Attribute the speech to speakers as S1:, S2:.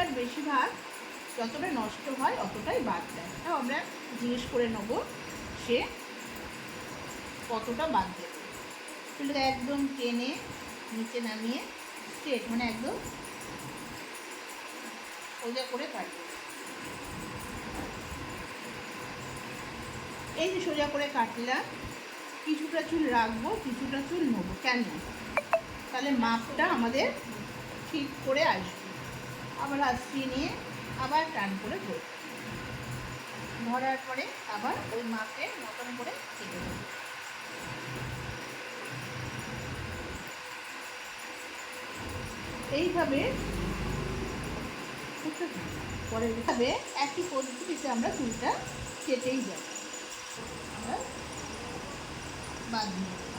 S1: চুলটার বেশিরভাগ যতটা নষ্ট হয় অতটাই বাদ দেয়। তাও আমরা জিজ্ঞেস করে নেবো সে কতটা বাদ দেবে। চুলটা একদম টেনে নিচে নামিয়ে স্ট্রেট মানে একদম সোজা করে কাটবো। এই যে সোজা করে কাটলাম, কিছুটা চুল রাখবো, কিছুটা চুল নেবো। কেন? তাহলে মাপটা আমাদের ঠিক করে আসবে। আবার হাসি নিয়ে আবার টান করে ধরবো, ধরার পরে আবার ওই মাপের মতন করে কেটে দেবো। এইভাবে পরে এইভাবে একই পদ্ধতিতে আমরা চুলটা কেটেই যাব। আমরা বাদ দিই।